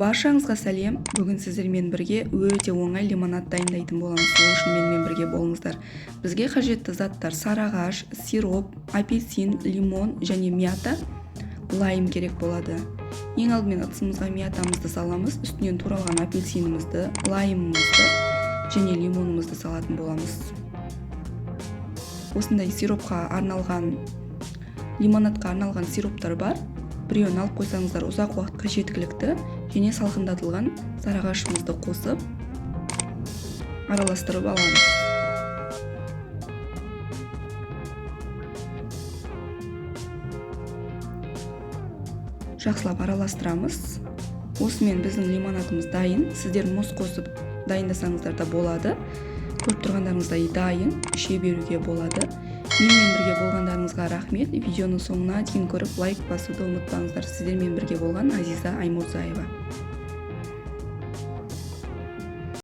Баршаңызға сәлем. Бүгін сіздермен бірге өте оңай лимонад дайындайтын боламыз. Сол үшін менімен бірге болыңыздар. Бізге қажетті заттар сарыағаш, сироп, апельсин, лимон және мята, лайм керек болады. Ең алдымен ыдысымызға мятамызды саламыз, үстінен туралған апельсинімізді, лаймымызды және лимонымызды салатын боламыз. Осындай сиропқа арналған, лимонадқа арналған сироптар бар. Біреуін алып қойсаңыздар ұзақ уақытқа жеткілікті, және салқындатылған сарыағашымызды қосып араластырып аламыз. Жақсылап араластырамыз. Осымен біздің лимонадымыз дайын. Сіздер мұз қосып дайындасаңыздар да болады. Көріп тұрғандарыңыздай дайын, іше беруге болады. Менімен бірге болғандарыңызға рахмет. Видеоны соңына дейін көріп лайк басуды ұмытпаңыздар. Сіздермен бірге болған Азиза Аймурзаева.